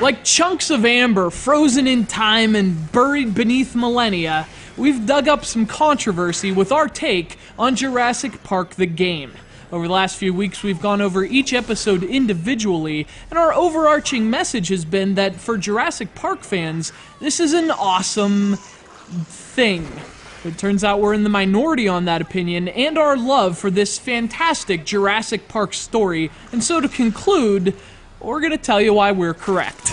Like chunks of amber frozen in time and buried beneath millennia, we've dug up some controversy with our take on Jurassic Park the game. Over the last few weeks, we've gone over each episode individually, and our overarching message has been that for Jurassic Park fans, this is an awesome thing. It turns out we're in the minority on that opinion and our love for this fantastic Jurassic Park story, and so to conclude, we're going to tell you why we're correct.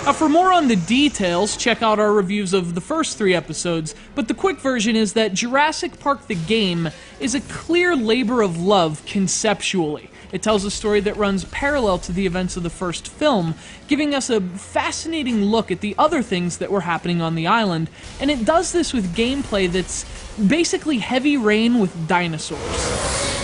Now, for more on the details, check out our reviews of the first 3 episodes, but the quick version is that Jurassic Park the game is a clear labor of love conceptually. It tells a story that runs parallel to the events of the first film, giving us a fascinating look at the other things that were happening on the island, and it does this with gameplay that's basically Heavy Rain with dinosaurs.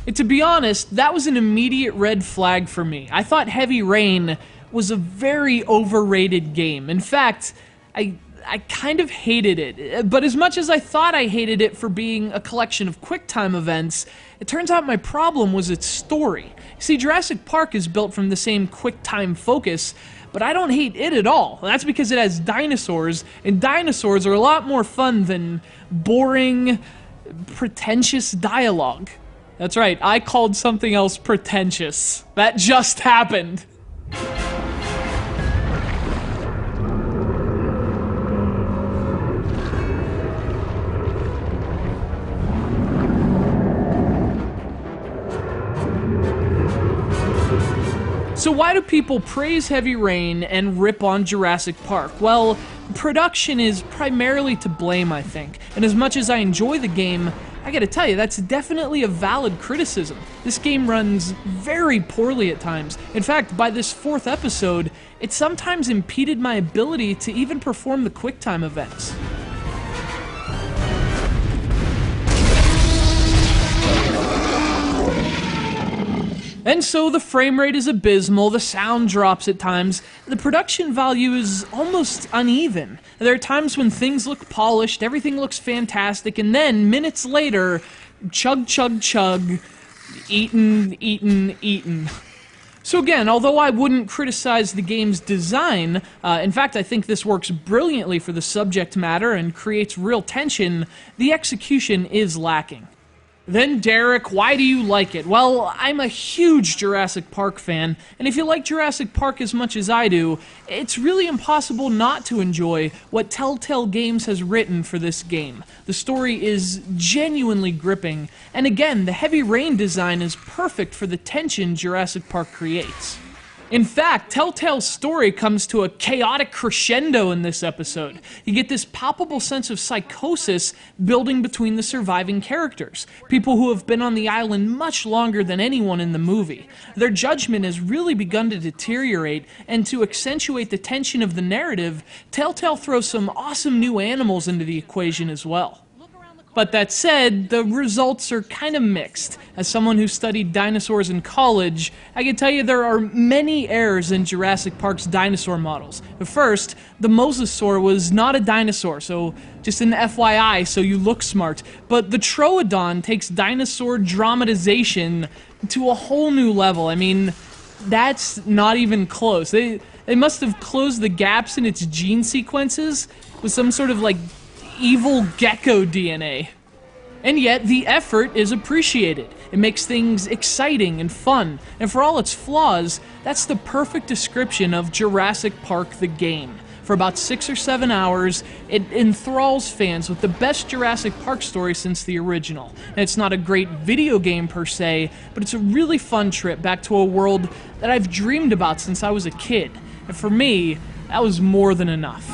And to be honest, that was an immediate red flag for me. I thought Heavy Rain was a very overrated game. In fact, I kind of hated it. But as much as I thought I hated it for being a collection of QuickTime events, it turns out my problem was its story. See, Jurassic Park is built from the same QuickTime focus, but I don't hate it at all. That's because it has dinosaurs, and dinosaurs are a lot more fun than boring, pretentious dialogue. That's right, I called something else pretentious. That just happened. So why do people praise Heavy Rain and rip on Jurassic Park? Well, production is primarily to blame, I think. And as much as I enjoy the game, I gotta tell you, that's definitely a valid criticism. This game runs very poorly at times. In fact, by this 4th episode, it sometimes impeded my ability to even perform the QuickTime events. And so the frame rate is abysmal, the sound drops at times, the production value is almost uneven. There are times when things look polished, everything looks fantastic, and then, minutes later, chug chug chug, eaten, eaten, eaten. So again, although I wouldn't criticize the game's design, in fact I think this works brilliantly for the subject matter and creates real tension, the execution is lacking. Then Derek, why do you like it? Well, I'm a huge Jurassic Park fan, and if you like Jurassic Park as much as I do, it's really impossible not to enjoy what Telltale Games has written for this game. The story is genuinely gripping, and again, the Heavy Rain design is perfect for the tension Jurassic Park creates. In fact, Telltale's story comes to a chaotic crescendo in this episode. You get this palpable sense of psychosis building between the surviving characters, people who have been on the island much longer than anyone in the movie. Their judgment has really begun to deteriorate, and to accentuate the tension of the narrative, Telltale throws some awesome new animals into the equation as well. But that said, the results are kind of mixed. As someone who studied dinosaurs in college, I can tell you there are many errors in Jurassic Park's dinosaur models. First, the mosasaur was not a dinosaur, so just an FYI so you look smart. But the Troodon takes dinosaur dramatization to a whole new level. I mean, that's not even close. They must have closed the gaps in its gene sequences with some sort of like evil gecko DNA. And yet, the effort is appreciated. It makes things exciting and fun, and for all its flaws, that's the perfect description of Jurassic Park the game. For about 6 or 7 hours, it enthralls fans with the best Jurassic Park story since the original. And it's not a great video game per se, but it's a really fun trip back to a world that I've dreamed about since I was a kid. And for me, that was more than enough.